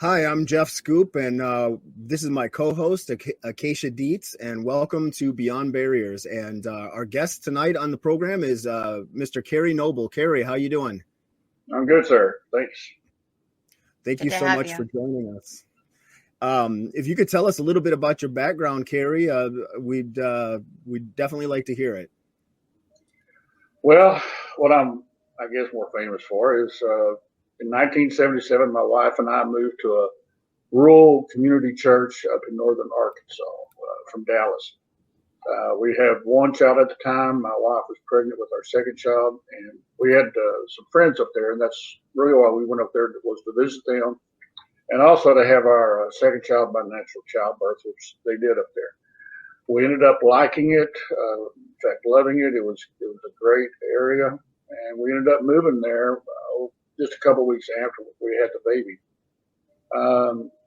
Hi, I'm Jeff Schoep, and this is my co-host, Acacia Dietz, and welcome to Beyond Barriers. And our guest tonight on the program is Mr. Kerry Noble. Kerry, how you doing? I'm good, sir. Thanks. Thank Good you to so have much you. for joining us. If you could tell us a little bit about your background, Kerry, we'd definitely like to hear it. Well, what I guess, more famous for is in 1977, my wife and I moved to a rural community church up in northern Arkansas from Dallas. We had one child at the time. My wife was pregnant with our second child, and we had some friends up there, and that's really why we went up there, was to visit them, and also to have our second child by natural childbirth, which they did up there. We ended up liking it, in fact, loving it. It was a great area, and we ended up moving there just a couple of weeks after we had the baby.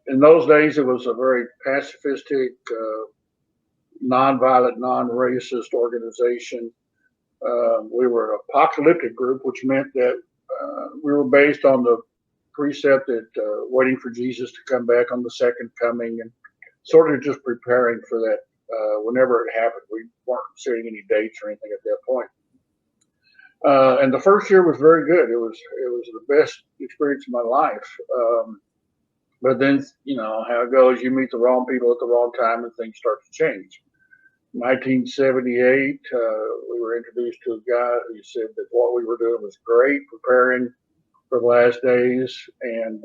In those days, it was a very pacifistic, non-violent, non-racist organization. We were an apocalyptic group, which meant that we were based on the precept that waiting for Jesus to come back on the second coming, and sort of just preparing for that whenever it happened. We weren't setting any dates or anything at that point. And the first year was very good. It was the best experience of my life. But then, you know how it goes. You meet the wrong people at the wrong time, and things start to change. 1978, we were introduced to a guy who said that what we were doing was great, preparing for the last days, and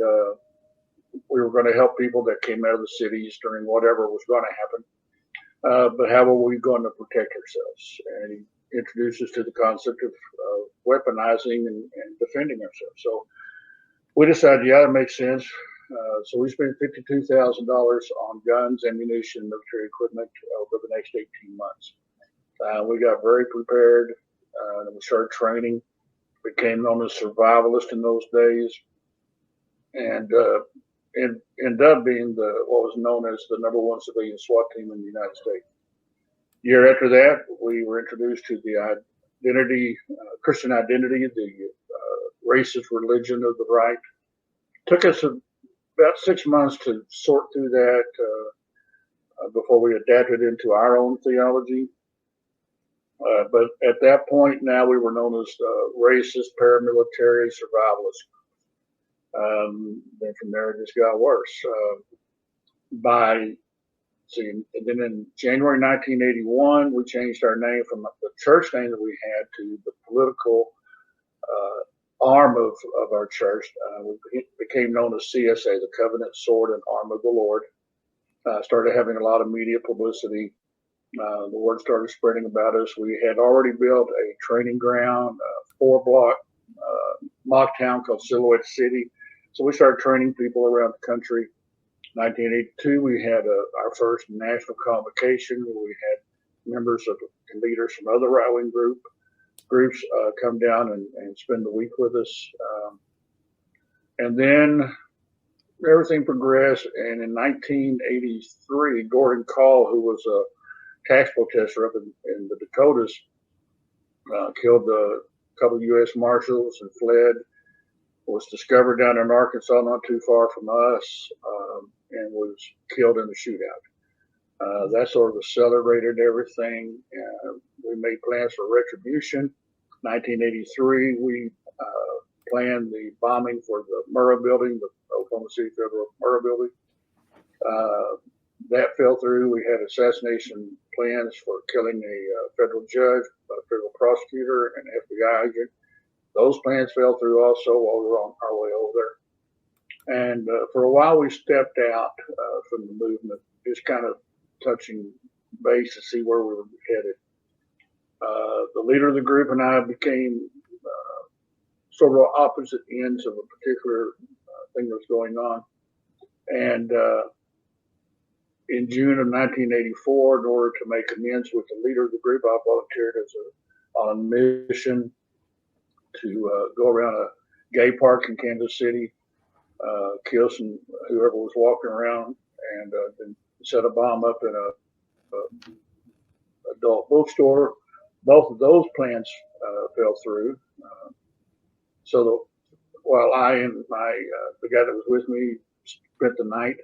we were going to help people that came out of the cities during whatever was going to happen. But how were we going to protect ourselves? And he introduced us to the concept of weaponizing and defending ourselves. So we decided, yeah, that makes sense. So we spent $52,000 on guns, ammunition, military equipment over the next 18 months. We got very prepared, and we started training. Became known as survivalist in those days, and ended up being what was known as the #1 civilian SWAT team in the United States. Year after that, we were introduced to the identity, Christian identity, the racist religion of the right. Took us about 6 months to sort through that before we adapted into our own theology. But at that point, now we were known as racist, paramilitary, survivalist. Then from there, it just got worse. And then in January 1981, we changed our name from the church name that we had to the political arm of our church. We became known as CSA, the Covenant, Sword, and Arm of the Lord. Started having a lot of media publicity. The word started spreading about us. We had already built a training ground, a 4-block mock town called Silhouette City. So we started training people around the country. 1982, we had our first national convocation where we had members and leaders from other right-wing groups come down and spend the week with us. And then everything progressed. And in 1983, Gordon Call, who was a tax protester up in the Dakotas, killed a couple of U.S. Marshals and fled. Was discovered down in Arkansas, not too far from us, and was killed in a shootout. That sort of accelerated everything. We made plans for retribution. 1983, we planned the bombing for the Murrah building, the Oklahoma City Federal Murrah building. That fell through. We had assassination plans for killing a federal judge, a federal prosecutor, and an FBI agent. Those plans fell through also while we were on our way over there. And for a while, we stepped out from the movement, just kind of touching base to see where we were headed. The leader of the group and I became sort of opposite ends of a particular thing that was going on. And in June of 1984, in order to make amends with the leader of the group, I volunteered on a mission to go around a gay park in Kansas City, kill whoever was walking around, and then set a bomb up in a adult bookstore. Both of those plans fell through. So while I and the guy that was with me spent the night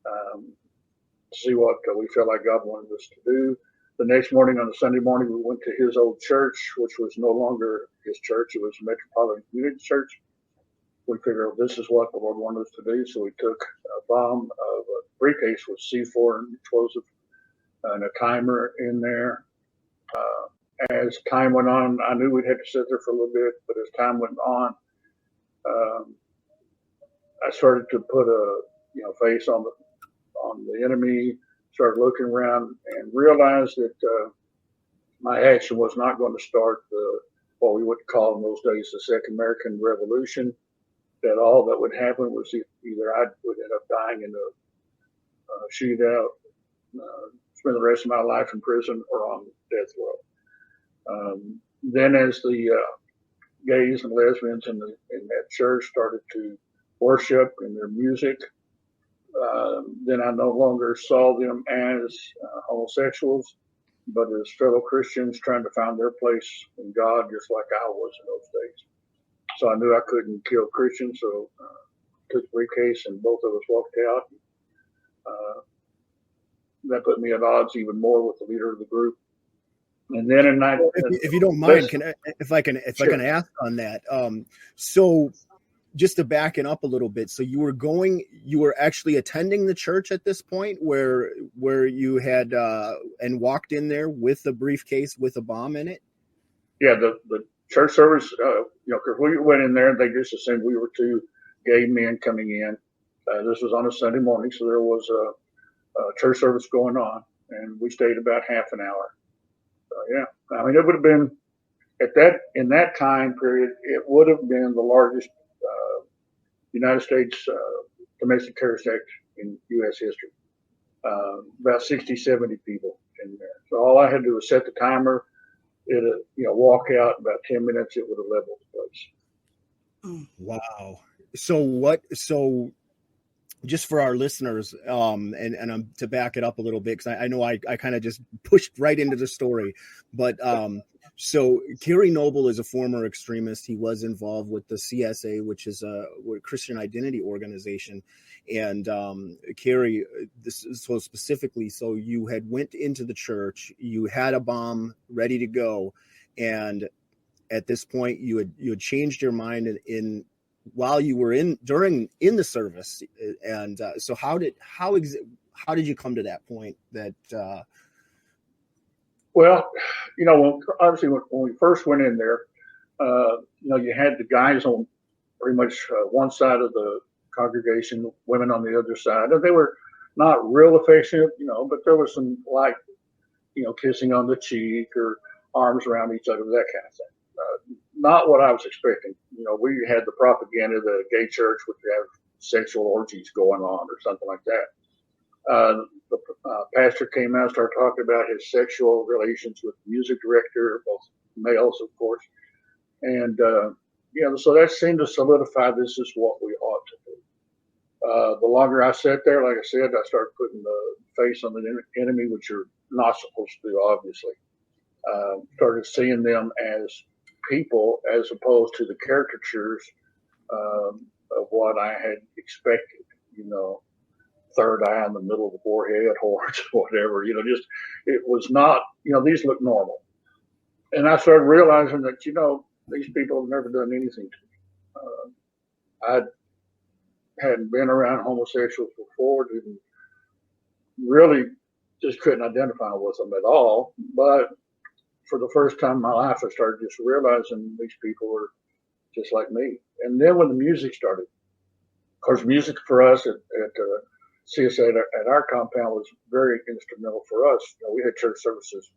to see what we felt like God wanted us to do. The next morning, on a Sunday morning, we went to his old church, which was no longer his church. It was a Metropolitan Community Church. We figured, well, this is what the Lord wanted us to do. So we took a bomb of a briefcase with C4 explosive and a timer in there. As time went on, I knew we'd have to sit there for a little bit, but as time went on, I started to put a face on the enemy. Started looking around and realized that my action was not going to start what we would call in those days the Second American Revolution. That all that would happen was either I would end up dying in a shootout, spend the rest of my life in prison, or on death row. Then, as the gays and lesbians in that church started to worship in their music, then I no longer saw them as homosexuals, but as fellow Christians trying to find their place in God, just like I was in those days. So I knew I couldn't kill Christians, so took the briefcase and both of us walked out. That put me at odds even more with the leader of the group. And then if you don't mind, if I can ask on that. So just to back it up a little bit, so you were actually attending the church at this point where you had and walked in there with a briefcase with a bomb in it? Yeah, the church service, because we went in there and they just assumed we were two gay men coming in. This was on a Sunday morning, so there was a church service going on, and we stayed about half an hour. Yeah, I mean, it would have been in that time period, it would have been the largest United States domestic terrorist act in U.S. history. About 60, 70 people in there. So all I had to do was set the timer. It walk out about 10 minutes. It would have leveled the place. Wow. So just for our listeners, and to back it up a little bit, because I know I kind of just pushed right into the story, but so Kerry Noble is a former extremist. He was involved with the CSA, which is a Christian identity organization. And Kerry, so specifically, so you had went into the church, you had a bomb ready to go, and at this point you had changed your mind while you were in the service. And so how did you come to that point that Well, obviously when we first went in there, you had the guys on pretty much one side of the congregation, women on the other side, and they were not real affectionate, but there was some kissing on the cheek or arms around each other, that kind of thing. Not what I was expecting. We had the propaganda that a gay church would have sexual orgies going on or something like that. The pastor came out and started talking about his sexual relations with the music director, both males, of course. And, so that seemed to solidify this is what we ought to do. The longer I sat there, like I said, I started putting the face on the enemy, which you're not supposed to do, obviously. Started seeing them as people as opposed to the caricatures of what I had expected, third eye in the middle of the forehead, horns, whatever, just, it was not, these look normal. And I started realizing that, these people have never done anything to me. I hadn't been around homosexuals before, didn't really just couldn't identify with them at all. But for the first time in my life, I started just realizing these people were just like me. And then when the music started, of course, music for us at CSA at our compound was very instrumental for us. We had church services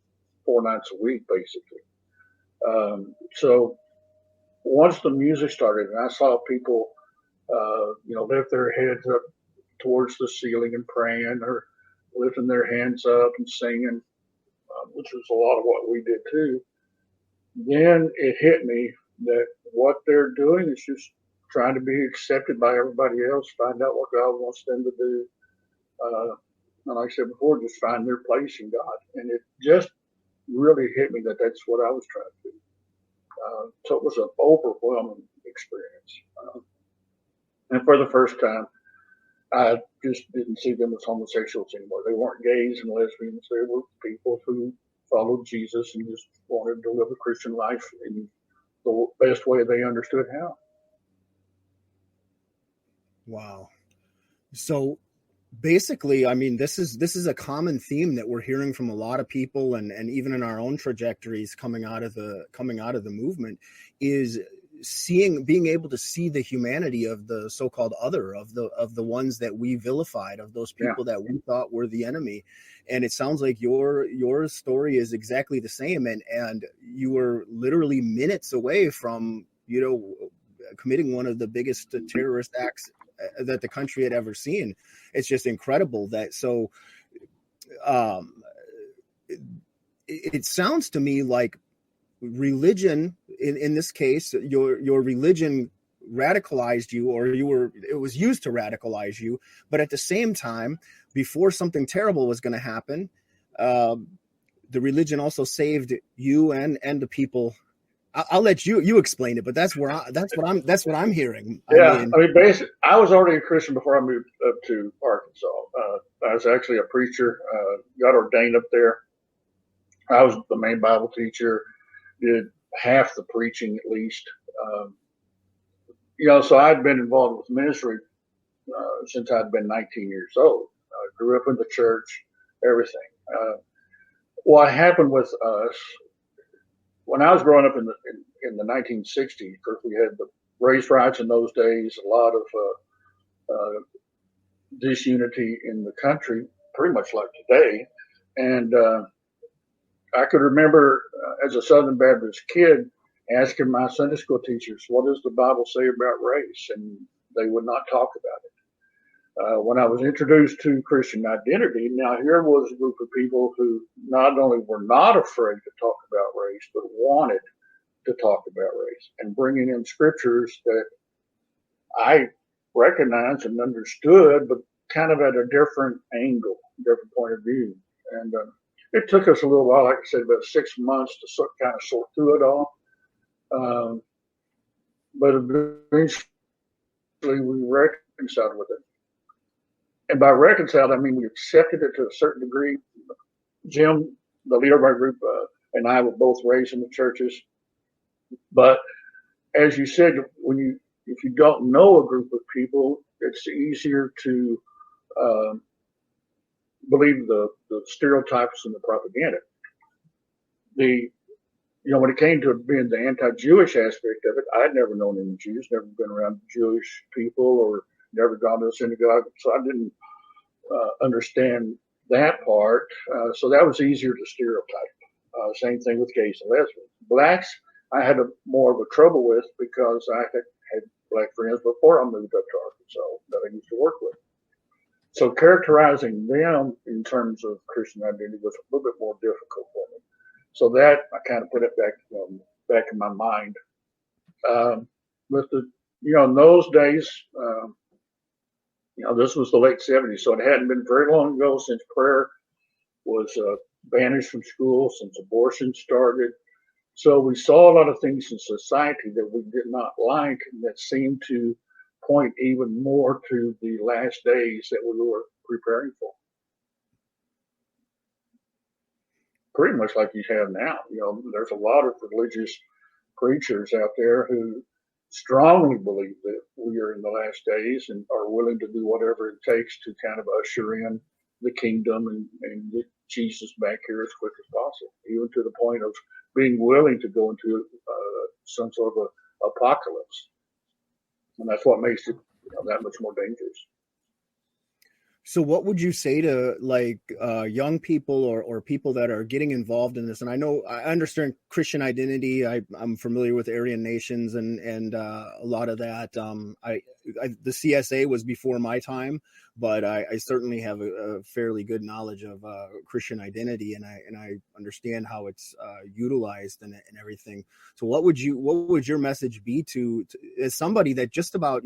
4 nights a week, basically. So once the music started and I saw people, lift their heads up towards the ceiling and praying or lifting their hands up and singing, which was a lot of what we did too, then it hit me that what they're doing is just trying to be accepted by everybody else, find out what God wants them to do. And like I said before, just find their place in God. And it just really hit me that that's what I was trying to do. So it was an overwhelming experience. And for the first time, I just didn't see them as homosexuals anymore. They weren't gays and lesbians. They were people who followed Jesus and just wanted to live a Christian life in the best way they understood how. Wow. So basically, I mean, this is a common theme that we're hearing from a lot of people, and even in our own trajectories coming out of the movement, is being able to see the humanity of the so-called other, of the ones that we vilified, of those people that we thought were the enemy. And it sounds like your story is exactly the same, and you were literally minutes away from, committing one of the biggest terrorist acts that the country had ever seen. It's just incredible that. So it sounds to me like religion, in this case, your religion radicalized you, or it was used to radicalize you. But at the same time, before something terrible was going to happen, the religion also saved you and the people. I'll let you explain it, but that's what I'm hearing. Yeah, I mean, basically, I was already a Christian before I moved up to Arkansas. I was actually a preacher. Got ordained up there. I was the main Bible teacher. Did half the preaching at least. So I'd been involved with ministry since I'd been 19 years old. I grew up in the church, everything. What happened with us when I was growing up in the 1960s? First, we had the race riots in those days. A lot of disunity in the country, pretty much like today. And I could remember as a Southern Baptist kid asking my Sunday school teachers, what does the Bible say about race? And they would not talk about it. When I was introduced to Christian identity, now here was a group of people who not only were not afraid to talk about race, but wanted to talk about race, and bringing in scriptures that I recognized and understood, but kind of at a different angle, different point of view. And it took us a little while, like I said, about 6 months to kind of sort through it all. But eventually we reconciled with it. And by reconciled, I mean we accepted it to a certain degree. Jim, the leader of our group, and I were both raised in the churches. But as you said, if you don't know a group of people, it's easier to believe the stereotypes and the propaganda. When it came to being the anti-Jewish aspect of it, I'd never known any Jews, never been around Jewish people, or never gone to a synagogue, so I didn't understand that part. So that was easier to stereotype. Same thing with gays and lesbians. Blacks, I had more of a trouble with because I had black friends before I moved up to Arkansas that I used to work with. So characterizing them in terms of Christian identity was a little bit more difficult for me. So that I kind of put it back in my mind. With in those days, this was the late 70s, so it hadn't been very long ago since prayer was banished from school, since abortion started. So we saw a lot of things in society that we did not like, and that seemed to point even more to the last days that we were preparing for. Pretty much like you have now. There's a lot of religious preachers out there who strongly believe that we are in the last days and are willing to do whatever it takes to kind of usher in the kingdom and get Jesus back here as quick as possible, even to the point of being willing to go into some sort of a apocalypse. And that's what makes it that much more dangerous. So what would you say to young people or people that are getting involved in this? And I understand Christian identity. I'm familiar with Aryan nations and a lot of that. The CSA was before my time, but I certainly have a fairly good knowledge of Christian identity, and I understand how it's utilized and everything. So what would your message be to as somebody that just about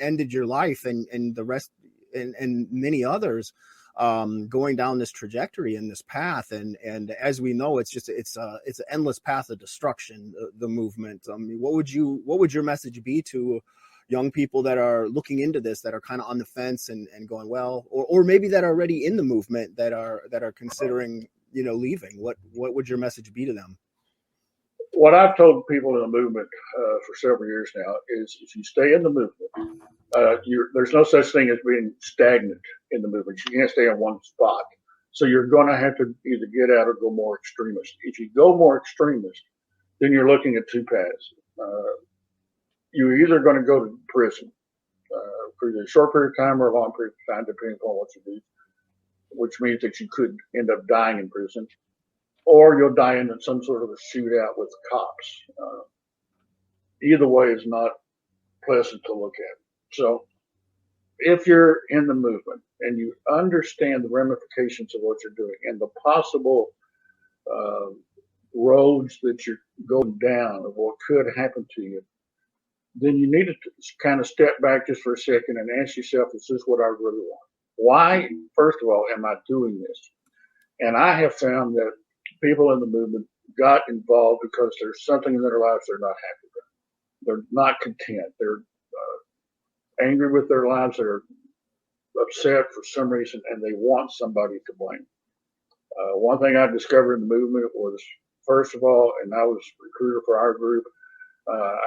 ended your life and the rest and many others going down this trajectory and this path, and as we know, it's an endless path of destruction, the movement. What would your message be to young people that are looking into this, that are kind of on the fence and going, well, or maybe that are already in the movement that are considering, leaving? What would your message be to them? What I've told people in the movement for several years now is, if you stay in the movement, there's no such thing as being stagnant in the movement. You can't stay in one spot. So you're going to have to either get out or go more extremist. If you go more extremist, then you're looking at two paths. You're either going to go to prison for either a short period of time or a long period of time, depending upon what you do, which means that you could end up dying in prison, or you'll die in some sort of a shootout with cops. Either way is not pleasant to look at. So if you're in the movement and you understand the ramifications of what you're doing and the possible roads that you're going down of what could happen to you, then you need to kind of step back just for a second and ask yourself, is this what I really want? Why, first of all, am I doing this? And I have found that people in the movement got involved because there's something in their lives they're not happy with. They're not content. They're angry with their lives. They're upset for some reason, and they want somebody to blame. One thing I discovered in the movement was, first of all, and I was a recruiter for our group,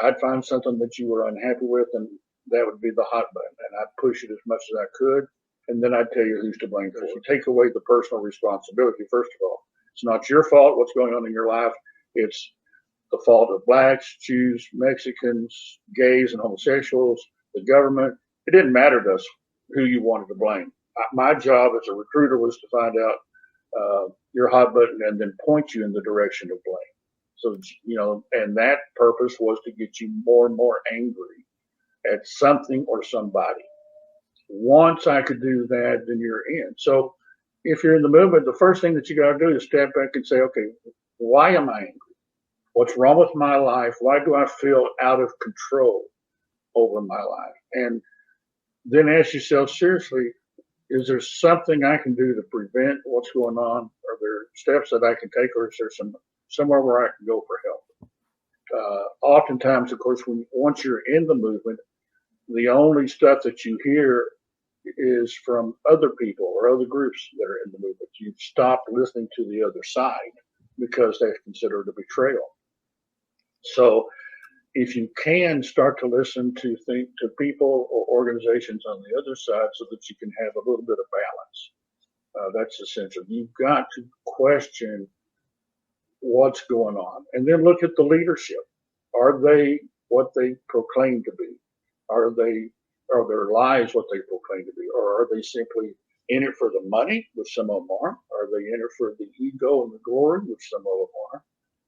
I'd find something that you were unhappy with, and that would be the hot button, and I'd push it as much as I could, and then I'd tell you who's to blame for it. You take away the personal responsibility, first of all. It's not your fault what's going on in your life. It's the fault of blacks, Jews, Mexicans, gays, and homosexuals, the government. It didn't matter to us who you wanted to blame. My job as a recruiter was to find out your hot button and then point you in the direction of blame. So, and that purpose was to get you more and more angry at something or somebody. Once I could do that, then you're in. So if you're in the movement, the first thing that you got to do is step back and say, okay, why am I angry? What's wrong with my life? Why do I feel out of control over my life? And then ask yourself seriously, is there something I can do to prevent what's going on? Are there steps that I can take, or is there somewhere where I can go for help? Oftentimes, of course, once you're in the movement, the only stuff that you hear is from other people or other groups that are in the movement. You've stopped listening to the other side because they consider it a betrayal. So if you can start to listen to people or organizations on the other side so that you can have a little bit of balance, that's essential. You've got to question what's going on, and then look at the leadership. Are they what they proclaim to be? Are their lives what they proclaim to be? Or are they simply in it for the money, which some of them are? Are they in it for the ego and the glory, which some of them are?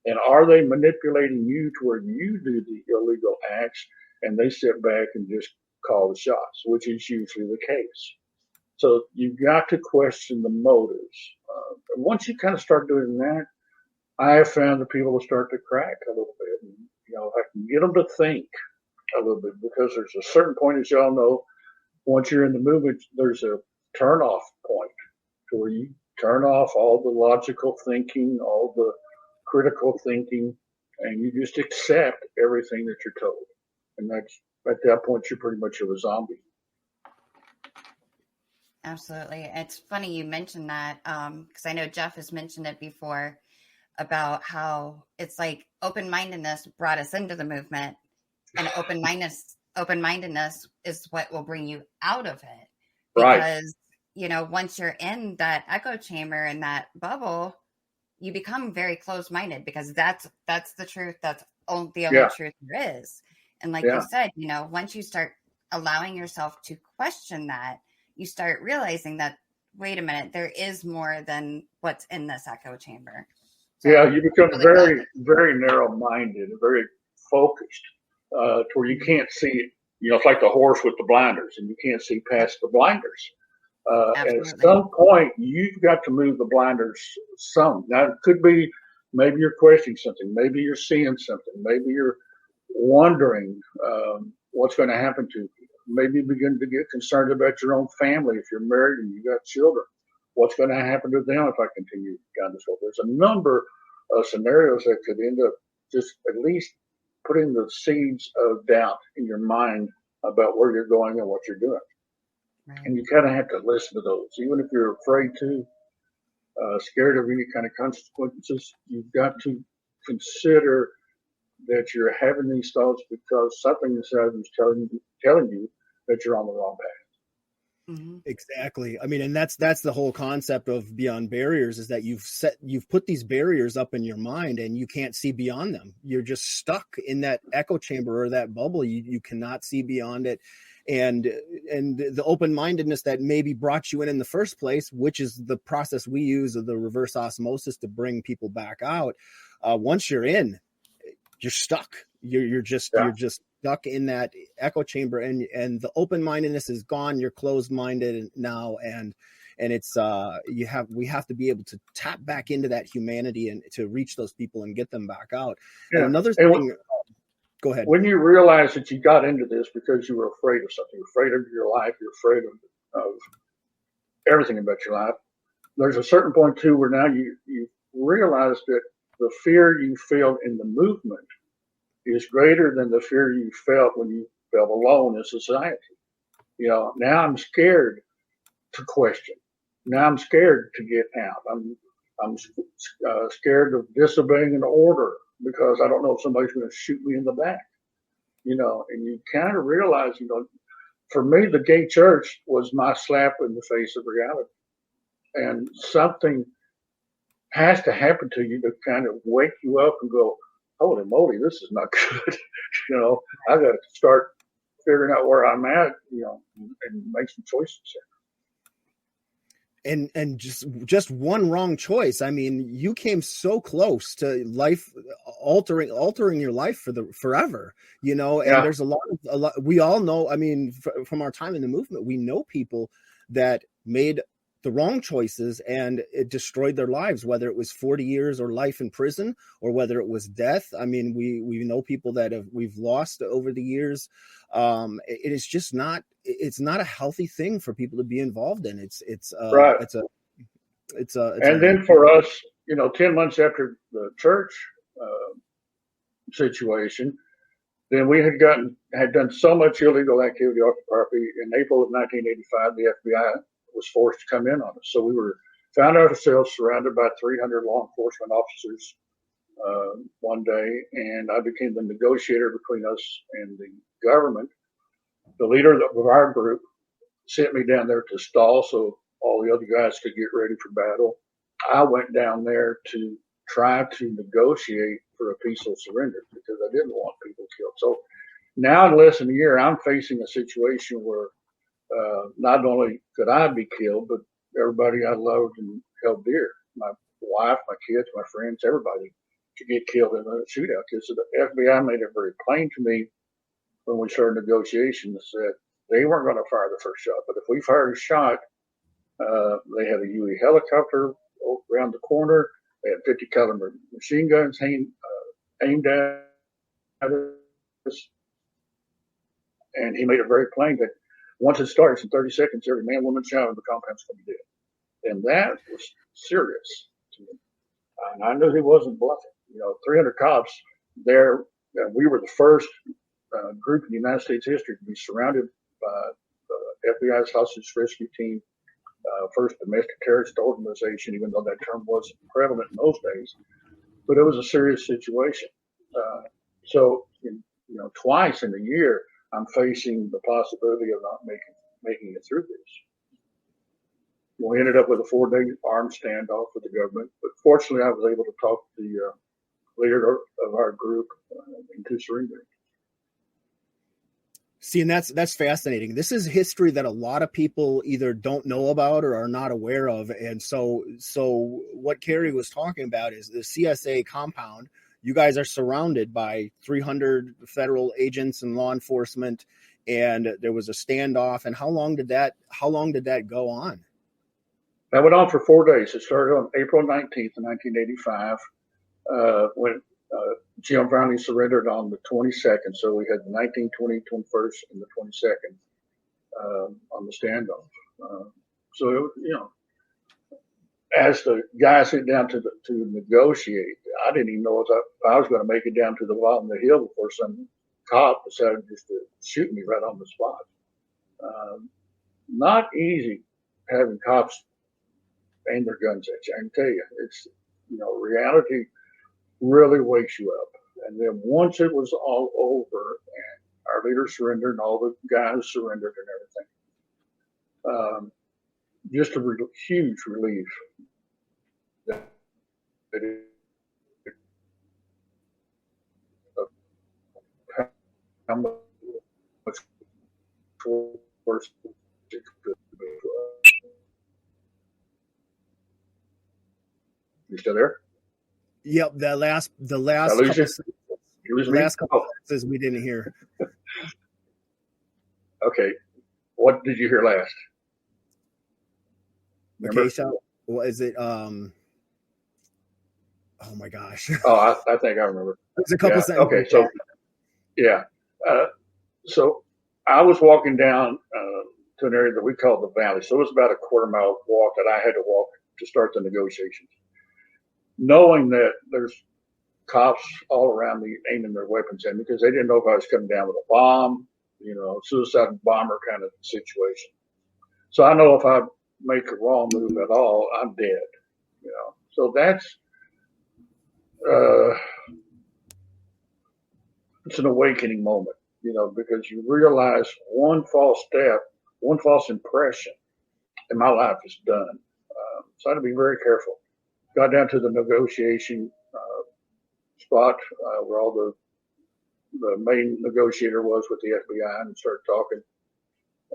And are they manipulating you to where you do the illegal acts and they sit back and just call the shots, which is usually the case? So you've got to question the motives. And once you kind of start doing that, I have found that people will start to crack a little bit. And, I can get them to think a little bit, because there's a certain point, as y'all know, once you're in the movement, there's a turn-off point to where you turn off all the logical thinking, all the critical thinking, and you just accept everything that you're told. And that's, at that point, you're pretty much a zombie. Absolutely. It's funny you mentioned that, because I know Jeff has mentioned it before about how it's like open-mindedness brought us into the movement, and open-mindedness is what will bring you out of it. Because, once you're in that echo chamber and that bubble, you become very closed-minded, because that's the truth. That's the only truth there is. And like you said, once you start allowing yourself to question that, you start realizing that, wait a minute, there is more than what's in this echo chamber. So you become very, very narrow-minded and very focused, to where you can't see, it's like the horse with the blinders, and you can't see past the blinders. And at some point, you've got to move the blinders some. Now, it could be maybe you're questioning something, maybe you're seeing something, maybe you're wondering what's going to happen to you. Maybe you begin to get concerned about your own family if you're married and you got children. What's going to happen to them if I continue down this road? There's a number of scenarios that could end up just at least putting the seeds of doubt in your mind about where you're going and what you're doing. Right. And you kind of have to listen to those, even if you're afraid to, scared of any kind of consequences. You've got to consider that you're having these thoughts because something inside you is telling you that you're on the wrong path. Mm-hmm. Exactly. I mean, and that's the whole concept of Beyond Barriers, is that you've put these barriers up in your mind and you can't see beyond them. You're just stuck in that echo chamber or that bubble. You cannot see beyond it. And the open-mindedness that maybe brought you in the first place, which is the process we use of the reverse osmosis to bring people back out. Once you're in, you're stuck. You're just stuck in that echo chamber, and the open-mindedness is gone. You're closed-minded now, and it's we have to be able to tap back into that humanity and to reach those people and get them back out. Yeah. And another thing. Go ahead. When you realize that you got into this because you were afraid of something, you're afraid of your life, you're afraid of everything about your life, there's a certain point too where now you realize that the fear you feel in the movement is greater than the fear you felt when you felt alone in society. Now I'm scared to question. Now I'm scared to get out. I'm scared of disobeying an order because I don't know if somebody's going to shoot me in the back. And you kind of realize, for me, the gay church was my slap in the face of reality. And something has to happen to you to kind of wake you up and go, holy moly, this is not good. I got to start figuring out where I'm at, and make some choices here. And just one wrong choice. I mean, you came so close to life altering your life forever, and there's a lot, we all know, I mean, from our time in the movement, we know people that made the wrong choices and it destroyed their lives, whether it was 40 years or life in prison or whether it was death. I mean, we know people that we've lost over the years. It is just it's not a healthy thing for people to be involved in. Right. Then for us, 10 months after the church situation, then we had done so much illegal activity off the property. In April of 1985, the FBI was forced to come in on us. So we found ourselves surrounded by 300 law enforcement officers one day, and I became the negotiator between us and the government. The leader of our group sent me down there to stall so all the other guys could get ready for battle. I went down there to try to negotiate for a peaceful surrender because I didn't want people killed. So now in less than a year, I'm facing a situation where not only could I be killed, but everybody I loved and held dear, my wife, my kids, my friends, everybody could get killed in a shootout. Because the FBI made it very plain to me when we started negotiations that they weren't going to fire the first shot. But if we fired a shot, they had a UE helicopter around the corner. They had 50 caliber machine guns aimed at us. And he made it very plain that once it starts in 30 seconds, every man, woman, child in the compound's going to be dead. And that was serious to me. And I knew he wasn't bluffing. 300 cops there. We were the first group in the United States history to be surrounded by the FBI's hostage rescue team, first domestic terrorist organization, even though that term wasn't prevalent in those days. But it was a serious situation. So, twice in a year, I'm facing the possibility of not making it through this. We ended up with a 4-day armed standoff with the government, but fortunately I was able to talk the leader of our group into surrendering. See, and that's fascinating. This is history that a lot of people either don't know about or are not aware of. And so what Kerry was talking about is the CSA compound. You guys are surrounded by 300 federal agents and law enforcement, and there was a standoff. And how long did that go on? That went on for 4 days. It started on April 19th, 1985, when Jim finally surrendered on the 22nd. So we had the 19th, 20th, 21st, and the 22nd on the standoff. So, as the guys sit down to negotiate, I didn't even know if I was going to make it down to the bottom of the hill before some cop decided just to shoot me right on the spot. Not easy having cops aim their guns at you. I can tell you, it's, reality really wakes you up. And then once it was all over and our leader surrendered and all the guys surrendered and everything, just a huge relief that it, how much worse it could be. You still there? Yep, the last couple sentences we didn't hear. Okay, what did you hear last? Acacia, what is it? Oh my gosh! Oh, I think I remember. There's a couple sentences. Okay, so yeah, so I was walking down to an area that we call the valley. So it was about a quarter-mile walk that I had to walk to start the negotiations, knowing that there's cops all around me aiming their weapons at me because they didn't know if I was coming down with a bomb, suicide bomber kind of situation. So I know if I make a wrong move at all, I'm dead. So that's it's an awakening moment, because you realize one false step, one false impression, and my life is done. So I had to be very careful. Got down to the negotiation spot where all the main negotiator was with the FBI and started talking.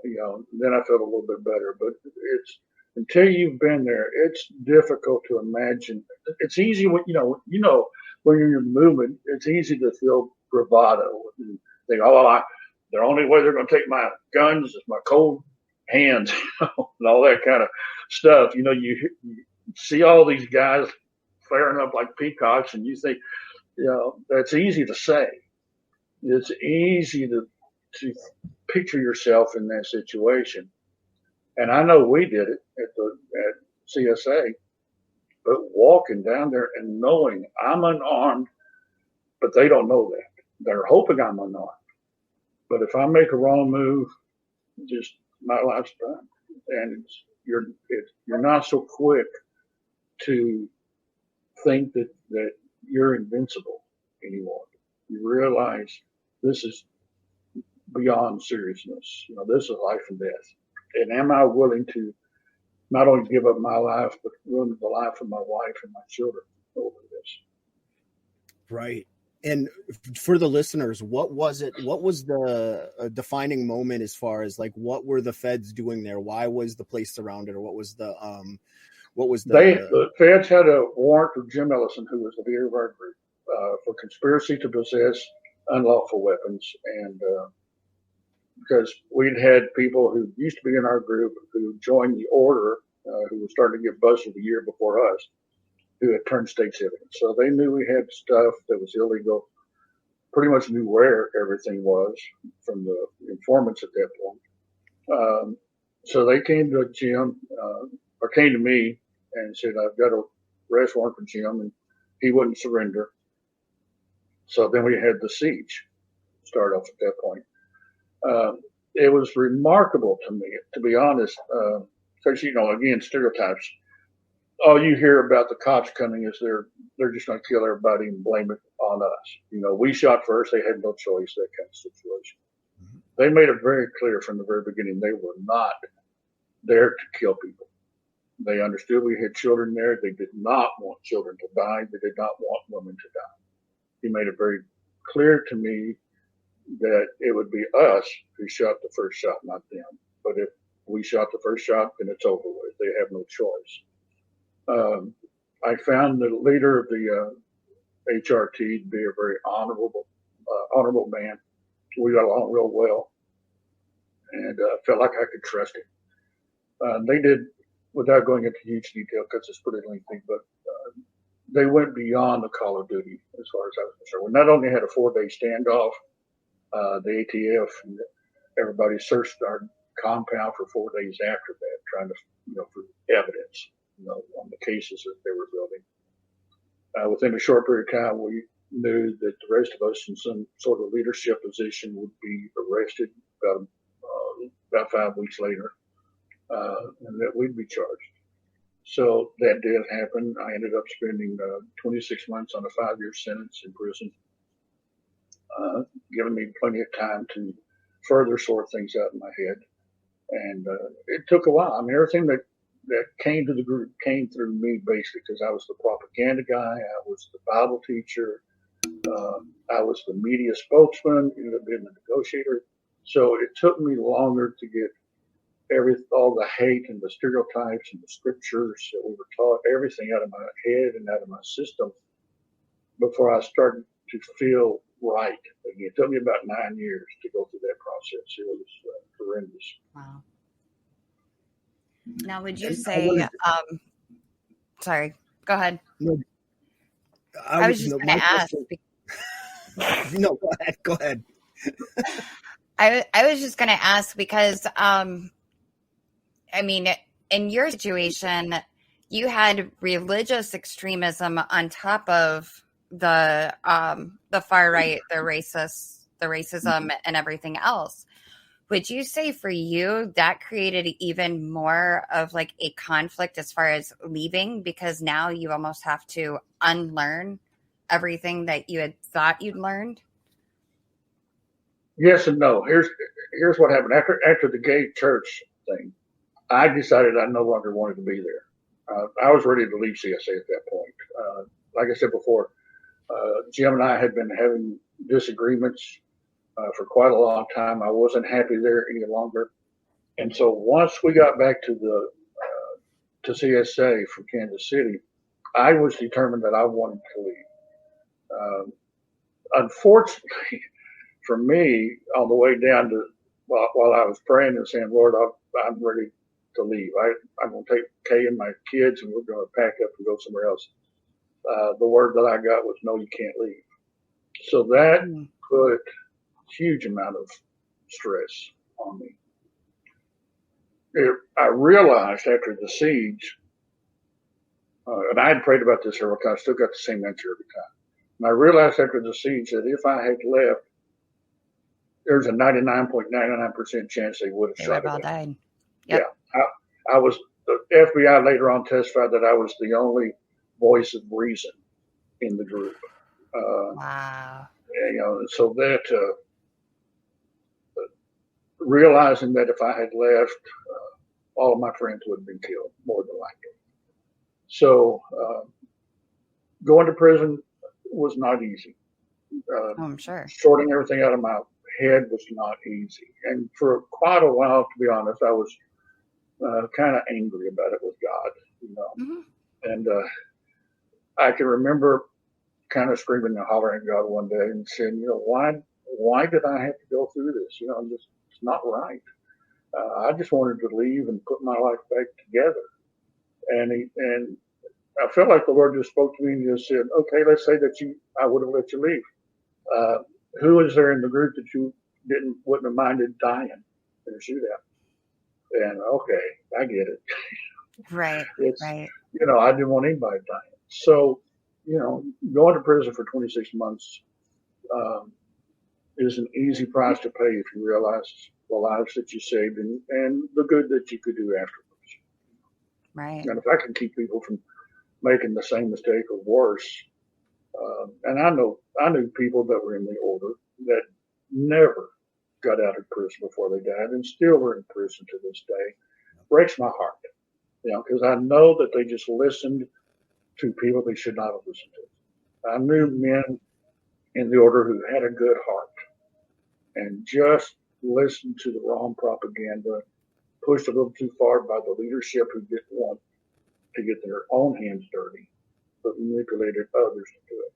Then I felt a little bit better. But it's until you've been there, it's difficult to imagine. It's easy when when you're in the movement, it's easy to feel bravado and think, the only way they're going to take my guns is my cold hands, and all that kind of stuff. You see all these guys flaring up like peacocks, and you think, that's easy to say. It's easy to picture yourself in that situation. And I know we did it at CSA, but walking down there and knowing I'm unarmed, but they don't know that. They're hoping I'm unarmed. But if I make a wrong move, just my life's done. And you're not so quick to think that you're invincible anymore. You realize this is beyond seriousness. This is life and death. And am I willing to not only give up my life, but ruin the life of my wife and my children over this? Right. And for the listeners, what was it? What was the defining moment as far as like what were the feds doing there? Why was the place surrounded, or what was the feds had a warrant for Jim Ellison, who was the leader of our group, for conspiracy to possess unlawful weapons, and because we'd had people who used to be in our group who joined the order, who was starting to get busted the year before us, who had turned state citizens. So they knew we had stuff that was illegal, pretty much knew where everything was from the informants at that point. So they came to Jim, or came to me and said, I've got a arrest warrant for Jim, and he wouldn't surrender. So then we had the siege start off at that point. It was remarkable to me, to be honest, because, again, stereotypes. All you hear about the cops coming is they're just going to kill everybody and blame it on us. We shot first. They had no choice, that kind of situation. Mm-hmm. They made it very clear from the very beginning they were not there to kill people. They understood we had children there. They did not want children to die. They did not want women to die. He made it very clear to me that it would be us who shot the first shot, not them. But if we shot the first shot, then it's over with. They have no choice. I found the leader of the HRT to be a very honorable man. We got along real well, and felt like I could trust him. They did, without going into huge detail because it's pretty lengthy, but they went beyond the call of duty as far as I was concerned. We not only had a 4-day standoff, the ATF and everybody searched our compound for 4 days after that, trying to, for evidence, on the cases that they were building. Within a short period of time, we knew that the rest of us in some sort of leadership position would be arrested about 5 weeks later, and that we'd be charged. So that did happen. I ended up spending 26 months on a 5-year sentence in prison, giving me plenty of time to further sort things out in my head. And it took a while. I mean, everything that came to the group came through me, basically, because I was the propaganda guy, I was the Bible teacher, I was the media spokesman, ended up being the negotiator. So it took me longer to get all the hate and the stereotypes and the scriptures that we were taught, everything out of my head and out of my system before I started to feel right. It took me about 9 years to go through that process. It was horrendous. Wow. Now, would you say, sorry, go ahead. No, I was just going to ask. No, go ahead. I was just going to ask because, I mean, in your situation, you had religious extremism on top of the far right, the racism and everything else. Would you say for you that created even more of like a conflict as far as leaving, because now you almost have to unlearn everything that you had thought you'd learned? Yes and no. Here's what happened after the gay church thing. I decided I no longer wanted to be there. I was ready to leave CSA at that point. Like I said before, Jim and I had been having disagreements for quite a long time. I wasn't happy there any longer. And so once we got back to CSA from Kansas City, I was determined that I wanted to leave. Unfortunately, for me, on the way down to, while I was praying and saying, Lord, I'm ready to leave. I'm going to take Kay and my kids and we're going to pack up and go somewhere else. The word that I got was, no, you can't leave. So that put a huge amount of stress on me. I realized after the siege, and I had prayed about this several times, still got the same answer every time. And I realized after the siege that if I had left, there's a 99.99% chance they would have shot me. Died. Yep. Yeah. I was, the FBI later on testified that I was the only voice of reason in the group. Wow. So that realizing that if I had left, all of my friends would have been killed, more than likely. So going to prison was not easy. I'm sure. Sorting everything out of my head was not easy. And for quite a while, to be honest, I was kind of angry about it with God, Mm-hmm. And I can remember kind of screaming and hollering at God one day and saying, why did I have to go through this? It's not right. I just wanted to leave and put my life back together. And I felt like the Lord just spoke to me and just said, okay, let's say that I would have let you leave. Who is there in the group that you wouldn't have minded dying in a shootout? And okay, I get it. Right. Right. I didn't want anybody dying. So, going to prison for 26 months is an easy price to pay if you realize the lives that you saved and the good that you could do afterwards. Right. And if I can keep people from making the same mistake or worse, and I knew people that were in the order that never got out of prison before they died and still are in prison to this day. Breaks my heart, because I know that they just listened to people they should not have listened to. I knew men in the order who had a good heart and just listened to the wrong propaganda, pushed a little too far by the leadership who didn't want to get their own hands dirty, but manipulated others to do it.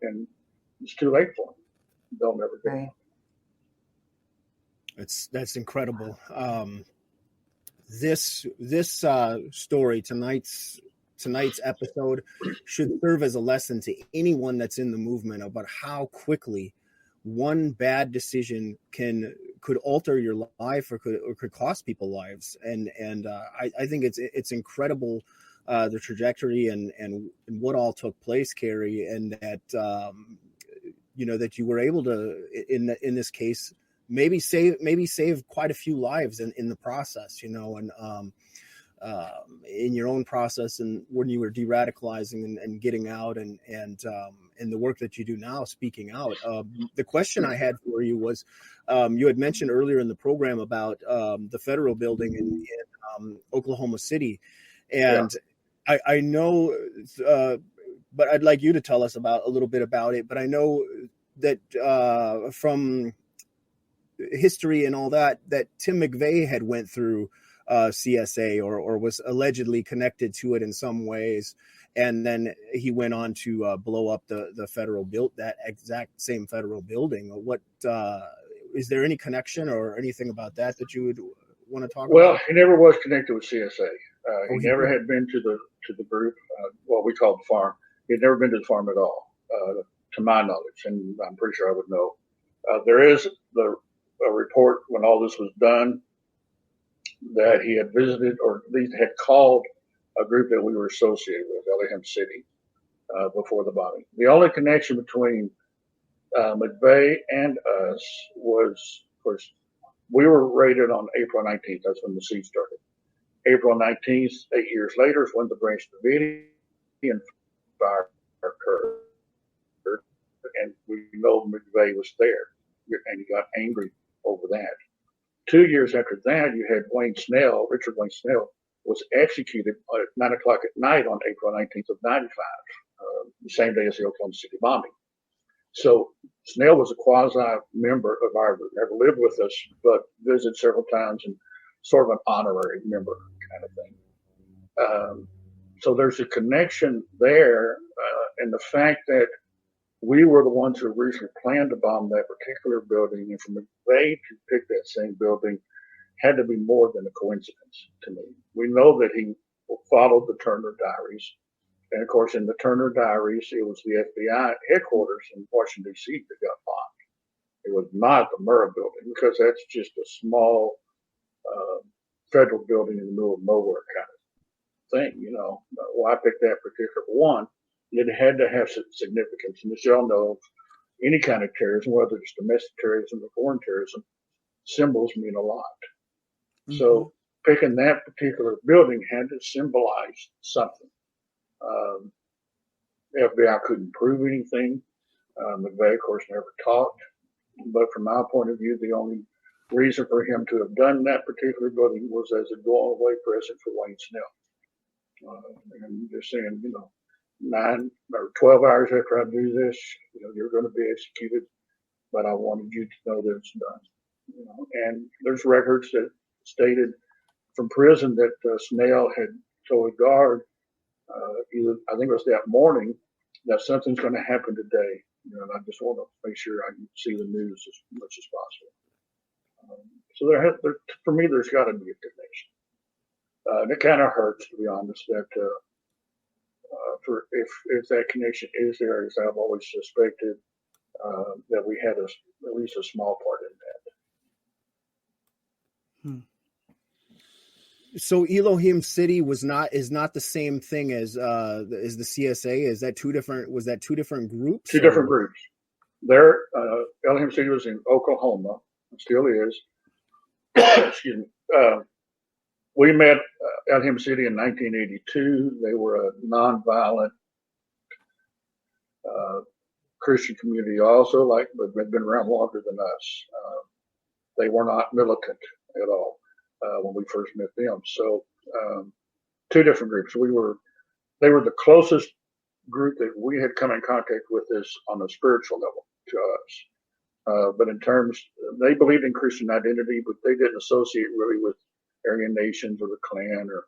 And it's too late for them. They'll never get it. That's incredible. This story, tonight's episode, should serve as a lesson to anyone that's in the movement about how quickly one bad decision could alter your life or could cost people lives. And I think it's incredible the trajectory and what all took place, Kerry, and that that you were able to, in this case, maybe save quite a few lives in the process, and in your own process, and when you were de-radicalizing and getting out, and the work that you do now, speaking out. The question I had for you was, you had mentioned earlier in the program about the federal building in Oklahoma City, and I know, but I'd like you to tell us a little bit about it. But I know that from history and all that Tim McVeigh had went through CSA or was allegedly connected to it in some ways, and then he went on to blow up the federal that exact same federal building. What is there any connection or anything about that you would want to talk about? Well, he never was connected with CSA. He never had been to the group, what we call the farm. He had never been to the farm at all, to my knowledge, and I'm pretty sure I would know. There is a report when all this was done that he had visited, or at least had called, a group that we were associated with, Ellingham City, before the bombing. The only connection between McVeigh and us was, of course, we were raided on April 19th. That's when the siege started. April 19th, 8 years later, is when the Branch Davidian fire occurred. And we know McVeigh was there, and he got angry over that. 2 years after that, you had Richard Wayne Snell, was executed at 9 o'clock at night on April 19th of 95, the same day as the Oklahoma City bombing. So Snell was a quasi-member of our group, never lived with us, but visited several times and sort of an honorary member kind of thing. So there's a connection there, and the fact that we were the ones who originally planned to bomb that particular building, and for McVeigh to pick that same building had to be more than a coincidence to me. We know that he followed the Turner Diaries. And of course, in the Turner Diaries, it was the FBI headquarters in Washington, D.C. that got bombed. It was not the Murrah building, because that's just a small federal building in the middle of nowhere kind of thing. Why pick that particular one? It had to have significance. And as you all know, any kind of terrorism, whether it's domestic terrorism or foreign terrorism, symbols mean a lot. Mm-hmm. So picking that particular building had to symbolize something. FBI couldn't prove anything. McVeigh, of course, never talked. But from my point of view, the only reason for him to have done that particular building was as a going away present for Wayne Snell. And just saying, 9 or 12 hours after I do this, you're going to be executed, but I wanted you to know that it's done. And there's records that stated from prison that Snell had told a guard, I think it was that morning, that something's going to happen today. And I just want to make sure I can see the news as much as possible. So for me, there's got to be a connection. And it kind of hurts, to be honest, that if that connection is there, as I've always suspected, that we had at least a small part in that. So Elohim City is not the same thing as the CSA. Is that two different? Was that two different groups? Two different groups. There, Elohim City was in Oklahoma. It still is. Excuse me. We met Elohim City in 1982. They were a nonviolent Christian community, also, but they've been around longer than us. They were not militant at all when we first met them. So, two different groups. They were the closest group that we had come in contact with us on a spiritual level to us. But in terms, they believed in Christian identity, but they didn't associate really with Aryan Nations or the Klan or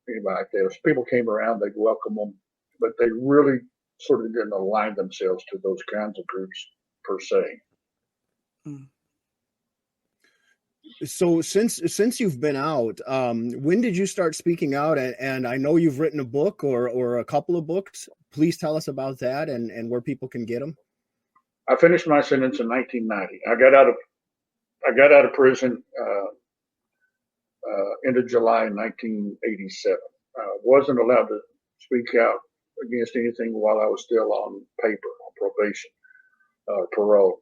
anybody like that. If people came around, they'd welcome them, but they really sort of didn't align themselves to those kinds of groups per se. So since you've been out, when did you start speaking out? And I know you've written a book or a couple of books. Please tell us about that and where people can get them. I finished my sentence in 1990. I got out of prison end of July 1987. Wasn't allowed to speak out against anything while I was still on paper, on probation. parole.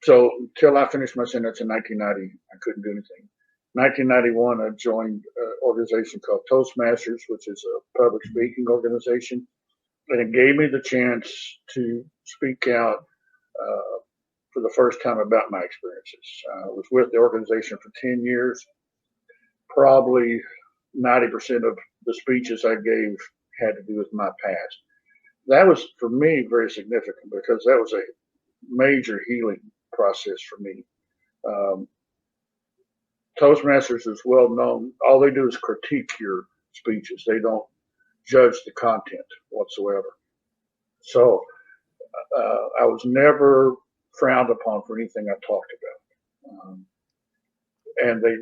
So until I finished my sentence in 1990, I couldn't do anything. 1991, I joined an organization called Toastmasters, which is a public speaking organization, and it gave me the chance to speak out for the first time about my experiences. I was with the organization for 10 years. Probably 90% of the speeches I gave had to do with my past. That was, for me, very significant because that was a major healing process for me. Toastmasters is well known. All they do is critique your speeches. They don't judge the content whatsoever. So I was never frowned upon for anything I talked about. And they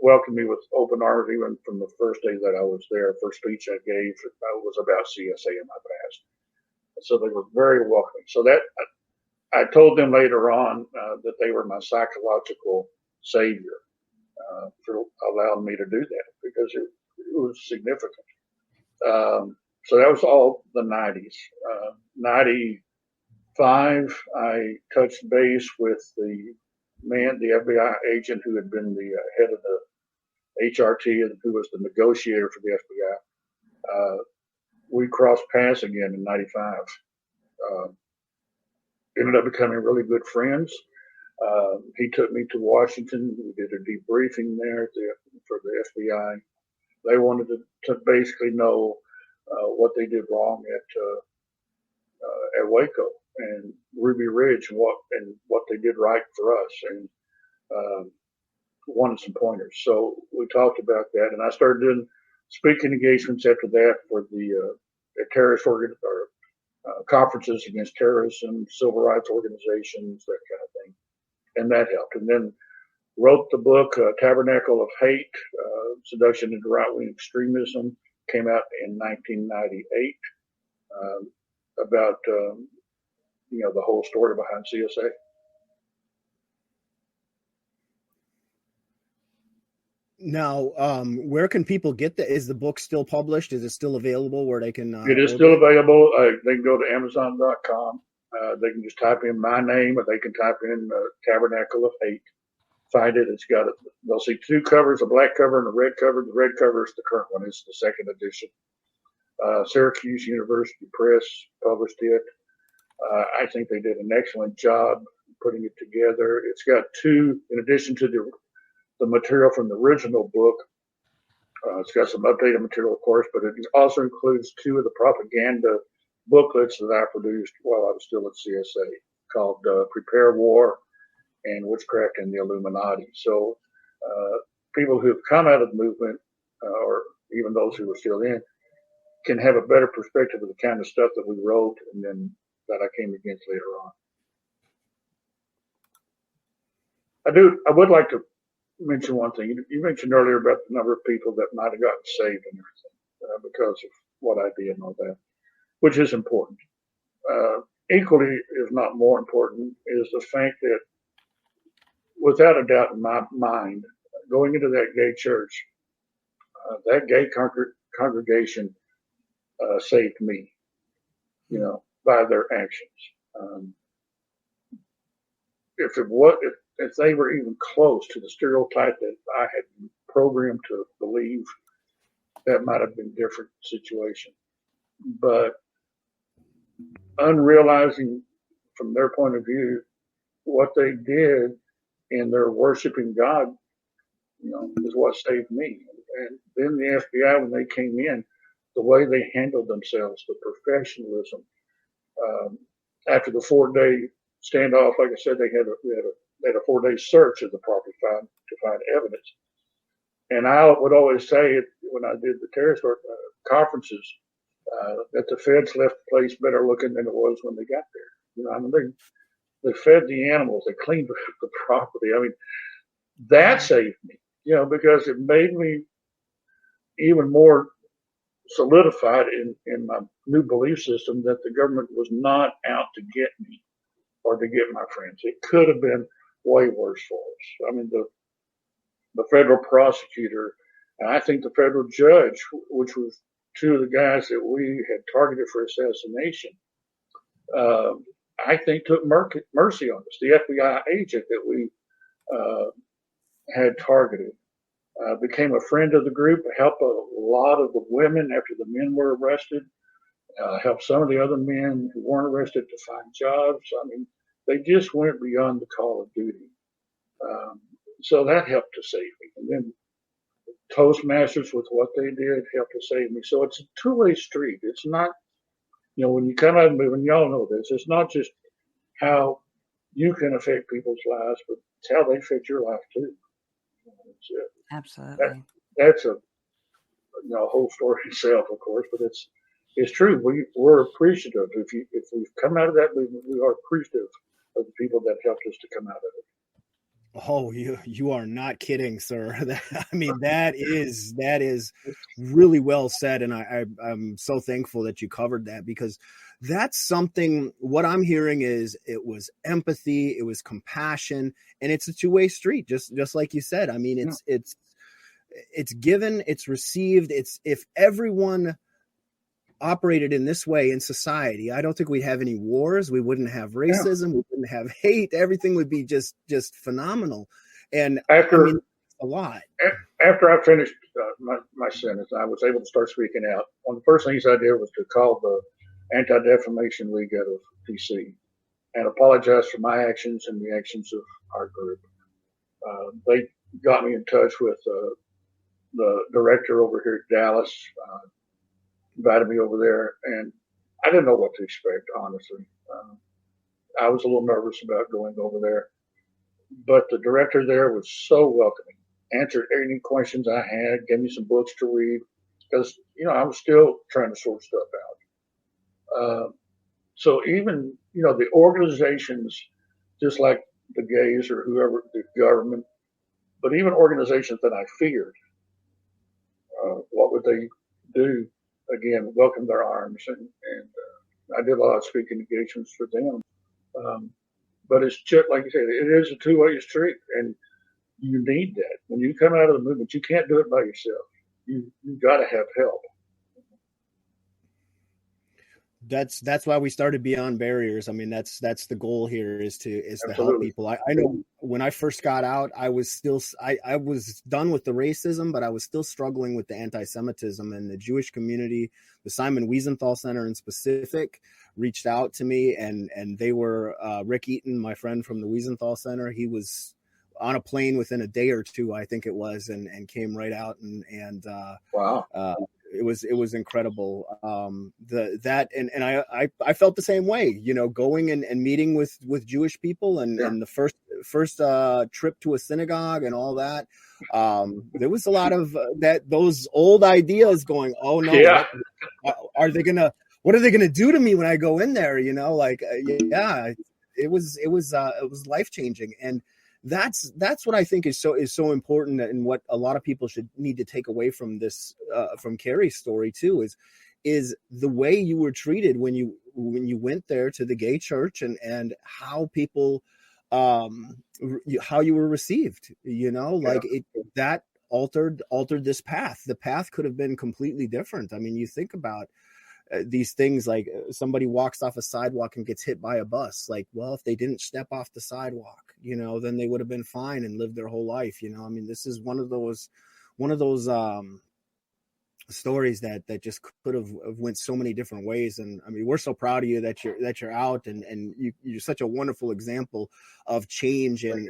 welcomed me with open arms even from the first day that I was there. First speech I gave was about CSA in my past. So they were very welcoming. So that I told them later on that they were my psychological savior for allowing me to do that because it was significant. So that was all the 90s. 95, I touched base with the FBI agent who had been the head of the HRT and who was the negotiator for the FBI. We crossed paths again in 95. Ended up becoming really good friends. He took me to Washington. We did a debriefing there for the FBI. They wanted to basically know what they did wrong at Waco and Ruby Ridge and what they did right for us, and wanted some pointers. So we talked about that, and I started doing speaking engagements after that for the terrorist conferences against terrorism, civil rights organizations, that kind of thing, and that helped. And then wrote the book Tabernacle of Hate, Seduction into Right-Wing Extremism, came out in 1998, about the whole story behind CSA. Now, where can people get that? Is the book still published? Is it still available where they can? It is still available. They can go to Amazon.com. They can just type in my name, or they can type in Tabernacle of Hate. Find it. It's got it. They'll see two covers: a black cover and a red cover. The red cover is the current one. It's the second edition. Syracuse University Press published it. I think they did an excellent job putting it together. It's got two, in addition to the material from the original book. It's got some updated material, of course, but it also includes two of the propaganda booklets that I produced while I was still at CSA, called Prepare War and Witchcraft and the Illuminati. So people who have come out of the movement, or even those who are still in, can have a better perspective of the kind of stuff that we wrote and then that I came against later on. I would like to mention one thing. You mentioned earlier about the number of people that might have gotten saved and everything because of what I did and all that, which is important. Equally, if not more important, is the fact that, without a doubt in my mind, going into that gay church, that gay congregation saved me, by their actions. If they were even close to the stereotype that I had been programmed to believe, that might have been a different situation. But unrealizing from their point of view what they did in their worshiping God, is what saved me. And then the FBI, when they came in, the way they handled themselves, the professionalism. After the 4-day standoff, like I said, they had a 4-day search of the property to find evidence. And I would always say it when I did the terrorist conferences, that the feds left the place better looking than it was when they got there. They fed the animals, they cleaned the property. That saved me, because it made me even more solidified in my new belief system that the government was not out to get me or to get my friends. It could have been way worse for us. The federal prosecutor, and I think the federal judge, which was two of the guys that we had targeted for assassination, I think, took mercy on us. The FBI agent that we had targeted became a friend of the group, helped a lot of the women after the men were arrested, helped some of the other men who weren't arrested to find jobs. I mean, they just went beyond the call of duty. So that helped to save me. And then Toastmasters, with what they did, helped to save me. So it's a two-way street. It's not, when you come out and movement, y'all know this, it's not just how you can affect people's lives, but it's how they affect your life too. Absolutely. That's a whole story itself, of course, but it's true. We're appreciative. If we've come out of that movement, we are appreciative of the people that helped us to come out of it. Oh, you are not kidding, sir. I mean, that is really well said, and I'm so thankful that you covered that, because that's something. What I'm hearing is it was empathy, it was compassion, and it's a two-way street, just like you said. I mean, it's given, it's received. It's, if everyone operated in this way in society, I don't think we'd have any wars. We wouldn't have racism. We wouldn't have hate. Everything would be just phenomenal. And a lot. After I finished my sentence, I was able to start speaking out. One of the first things I did was to call the Anti-Defamation League out of DC and apologize for my actions and the actions of our group. They got me in touch with the director over here at Dallas, invited me over there, and I didn't know what to expect, honestly. I was a little nervous about going over there, but the director there was so welcoming, answered any questions I had, gave me some books to read, because, I was still trying to sort stuff out. So even, the organizations, just like the gays or whoever, the government, but even organizations that I feared, what would they do? Again, welcome their arms, and I did a lot of speaking engagements for them. But it's just like you said, it is a two-way street, and you need that. When you come out of the movement, you can't do it by yourself. You've got to have help. That's why we started Beyond Barriers. I mean, that's the goal here, is to help people. I know when I first got out, I was still I was done with the racism, but I was still struggling with the anti-Semitism, and the Jewish community, the Simon Wiesenthal Center in specific, reached out to me, and they were Rick Eaton, my friend from the Wiesenthal Center. He was on a plane within a day or two, I think it was, and came right out and wow. It was incredible. I felt the same way, going and meeting with Jewish people, and the first trip to a synagogue and all that. There was a lot of those old ideas going, oh no, what are they gonna do to me when I go in there? It was life changing, and that's what I think is so important, and what a lot of people should need to take away from this, from Kerry's story too, is the way you were treated when you went there to the gay church, and how people, how you were received, that altered this path. The path could have been completely different. I mean, you think about these things, like somebody walks off a sidewalk and gets hit by a bus. Like, well, if they didn't step off the sidewalk, then they would have been fine and lived their whole life. I mean, this is one of those stories that just could have went so many different ways. And I mean, we're so proud of you that you're out, and you're such a wonderful example of change, and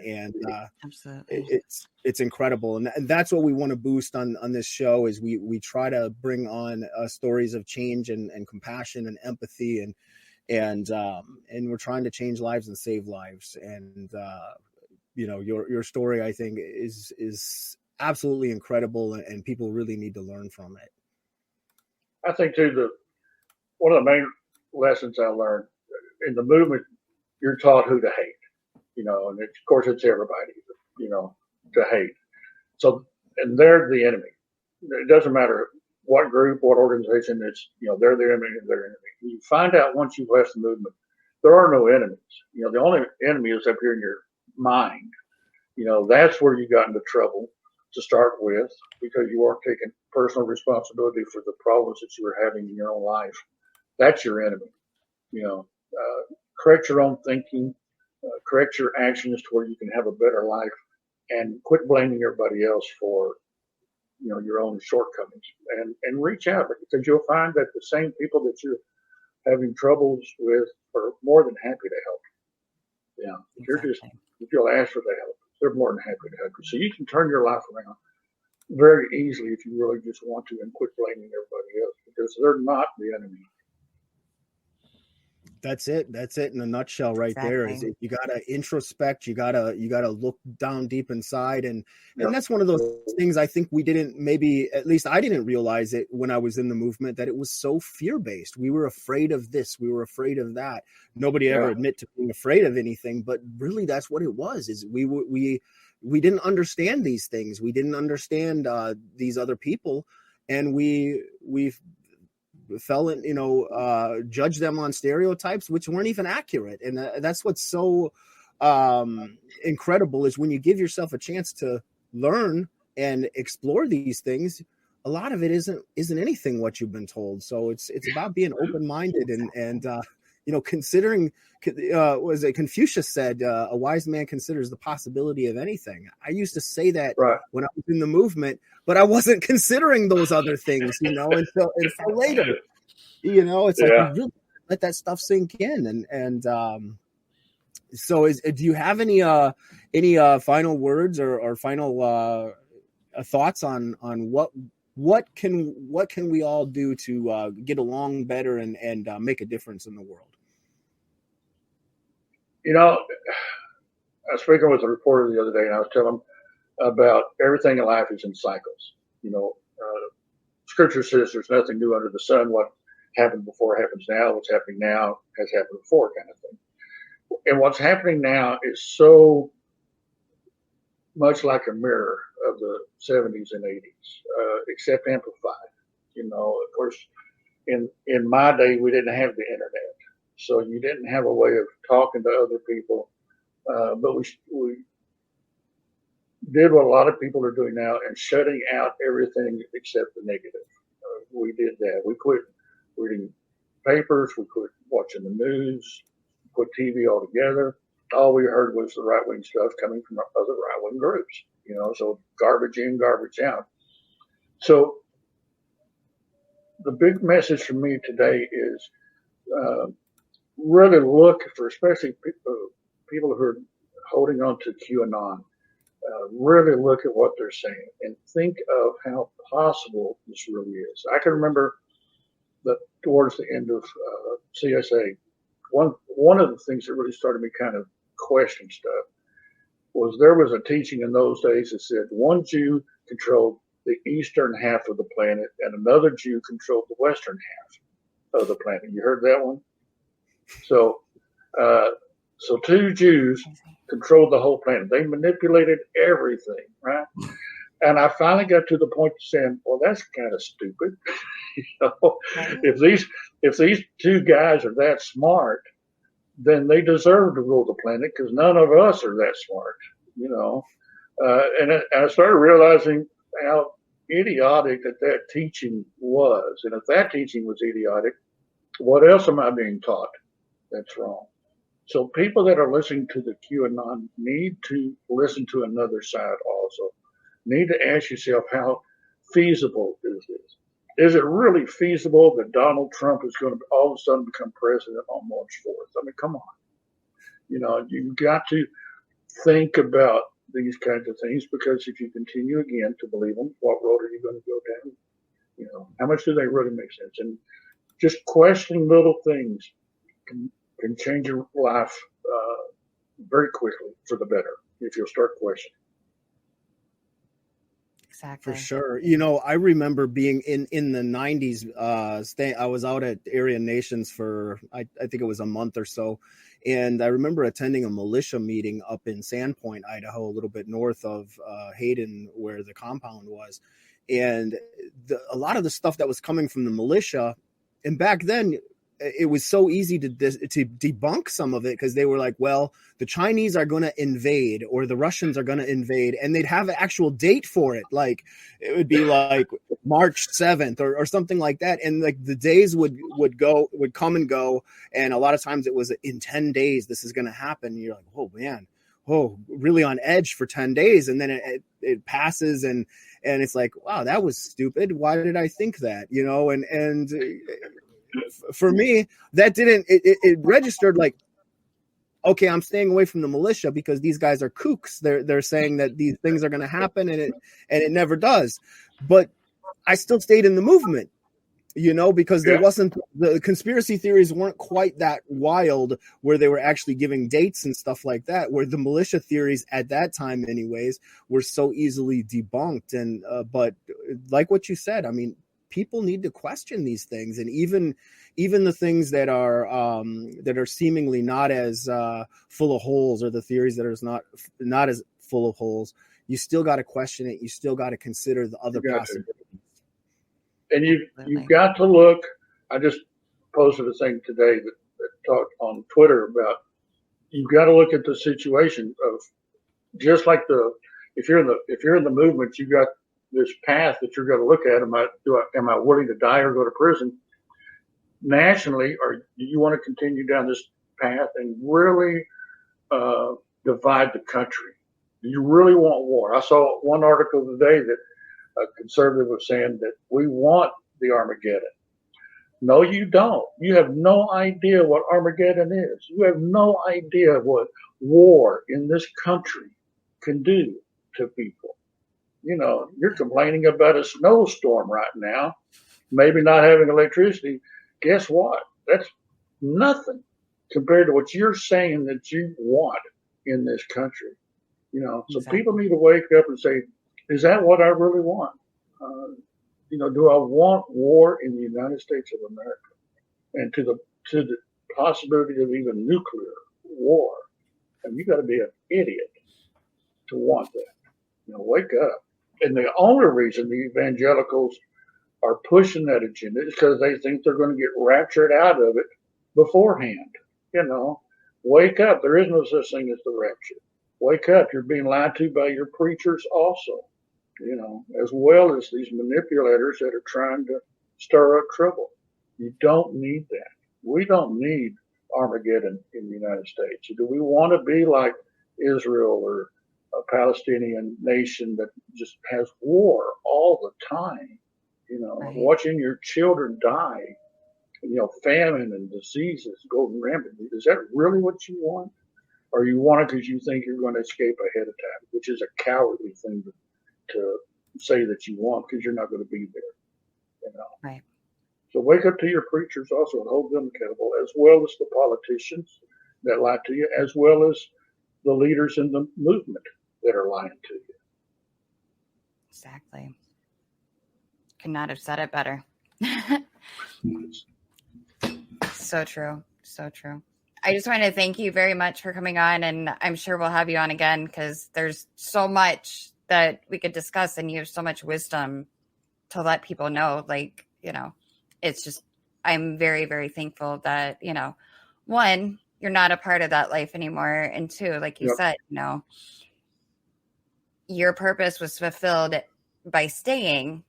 absolutely, it's incredible. And that's what we want to boost on this show, is we try to bring on stories of change and compassion and empathy, and we're trying to change lives and save lives. And your story, I think, is absolutely incredible, and people really need to learn from it. I think too, one of the main lessons I learned in the movement, you're taught who to hate, and of course it's everybody, to hate. So, and they're the enemy. It doesn't matter what group, what organization, it's, they're the enemy and they're enemy. You find out once you've left the movement, there are no enemies. The only enemy is up here in your mind. That's where you got into trouble to start with, because you weren't taking personal responsibility for the problems that you were having in your own life. That's your enemy. correct your own thinking, correct your actions to where you can have a better life, and quit blaming everybody else for your own shortcomings, and reach out, because you'll find that the same people that you're having troubles with are more than happy to help. Yeah, if you'll ask for the help, they're more than happy to help you. So you can turn your life around very easily if you really just want to, and quit blaming everybody else, because they're not the enemy. That's it in a nutshell right there. Is you gotta introspect, you gotta look down deep inside, and that's one of those things I think we didn't, maybe at least I didn't realize it when I was in the movement, that it was so fear-based. We were afraid of this, we were afraid of that. Nobody ever admit to being afraid of anything, but really that's what it was. Is we didn't understand these things, we didn't understand these other people, and we fell in, judge them on stereotypes which weren't even accurate. And that's what's so incredible, is when you give yourself a chance to learn and explore these things, a lot of it isn't anything what you've been told. So it's about being open-minded and considering, was it Confucius said, a wise man considers the possibility of anything. I used to say that when I was in the movement, but I wasn't considering those other things, until later, it's like you really let that stuff sink in. And so do you have any final words or final thoughts on what can we all do to get along better and make a difference in the world? I was speaking with a reporter the other day, and I was telling him about everything in life is in cycles. Scripture says there's nothing new under the sun. What happened before happens now. What's happening now has happened before, kind of thing. And what's happening now is so much like a mirror of the 70s and 80s, except amplified. Of course, in my day, we didn't have the internet, so you didn't have a way of talking to other people. But we did what a lot of people are doing now, and shutting out everything except the negative. We did that. We quit reading papers. We quit watching the news. Quit TV altogether. All we heard was the right-wing stuff coming from other right-wing groups. So garbage in, garbage out. So the big message for me today is really look for, especially people who are holding on to QAnon, really look at what they're saying and think of how possible this really is. I can remember that towards the end of CSA, one of the things that really started me kind of question stuff was there was a teaching in those days that said one Jew controlled the eastern half of the planet and another Jew controlled the western half of the planet. You heard that one? So two Jews controlled the whole planet. They manipulated everything, right? And I finally got to the point of saying, well, that's kind of stupid. If these two guys are that smart, then they deserve to rule the planet, because none of us are that smart, And I started realizing how idiotic that teaching was. And if that teaching was idiotic, what else am I being taught that's wrong? So people that are listening to the QAnon need to listen to another side also. Need to ask yourself, how feasible is this? Is it really feasible that Donald Trump is going to all of a sudden become president on March 4th? I mean, come on. You've got to think about these kinds of things, because if you continue again to believe them, what road are you going to go down? How much do they really make sense? And just questioning little things can change your life very quickly for the better if you'll start questioning. Exactly. For sure. I remember being in the 90s, I was out at Aryan Nations for, I think it was a month or so. And I remember attending a militia meeting up in Sandpoint, Idaho, a little bit north of Hayden, where the compound was. And a lot of the stuff that was coming from the militia, and back then, it was so easy to debunk some of it, because they were like, well, the Chinese are going to invade, or the Russians are going to invade, and they'd have an actual date for it. Like it would be like March 7th or something like that. And like the days would come and go. And a lot of times it was in 10 days, this is going to happen. And you're like, oh man, really on edge for 10 days. And then it passes and it's like, wow, that was stupid. Why did I think that? And for me, that didn't, it registered like, okay, I'm staying away from the militia because these guys are kooks. They're saying that these things are going to happen, and it never does. But I still stayed in the movement, because there wasn't, the conspiracy theories weren't quite that wild where they were actually giving dates and stuff like that, where the militia theories at that time anyways were so easily debunked. And but like what you said, I mean, people need to question these things, and even the things that are seemingly not as full of holes, or the theories that are not as full of holes, you still got to question it. You still got to consider the other possibilities. And you've got to look. I just posted a thing today that talked on Twitter about, you've got to look at the situation of, just like if you're in the movement, you got this path that you're going to look at. Am I willing to die or go to prison? Nationally, or do you want to continue down this path and really divide the country? Do you really want war? I saw one article today that a conservative was saying that we want the Armageddon. No, you don't. You have no idea what Armageddon is. You have no idea what war in this country can do to people. You're complaining about a snowstorm right now, maybe not having electricity. Guess what? That's nothing compared to what you're saying that you want in this country. So people need to wake up and say, is that what I really want? Do I want war in the United States of America? And to the possibility of even nuclear war. And you got to be an idiot to want that. Wake up. And the only reason the evangelicals are pushing that agenda is because they think they're going to get raptured out of it beforehand. Wake up. There is no such thing as the rapture. Wake up. You're being lied to by your preachers also, as well as these manipulators that are trying to stir up trouble. You don't need that. We don't need Armageddon in the United States. Do we want to be like Israel or a Palestinian nation that just has war all the time? Right. Watching your children die, famine and diseases go rampant. Is that really what you want? Or you want it because you think you're going to escape ahead of time, which is a cowardly thing to say that you want, because you're not going to be there. Right. So wake up to your preachers also and hold them accountable, as well as the politicians that lie to you, as well as the leaders in the movement that are lying to you. Exactly. Could not have said it better. So true. So true. I just want to thank you very much for coming on, and I'm sure we'll have you on again, because there's so much that we could discuss, and you have so much wisdom to let people know. It's just, I'm very, very thankful that, one, you're not a part of that life anymore. And two, like you said, your purpose was fulfilled by staying,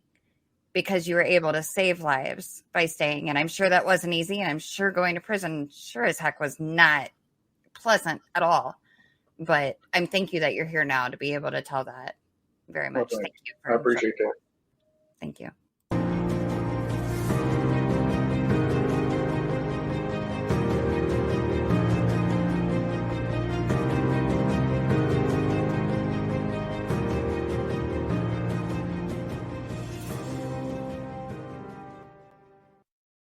because you were able to save lives by staying. And I'm sure that wasn't easy. And I'm sure going to prison sure as heck was not pleasant at all. But I'm thank you that you're here now to be able to tell that very much. Well, thank you. I appreciate that. Thank you.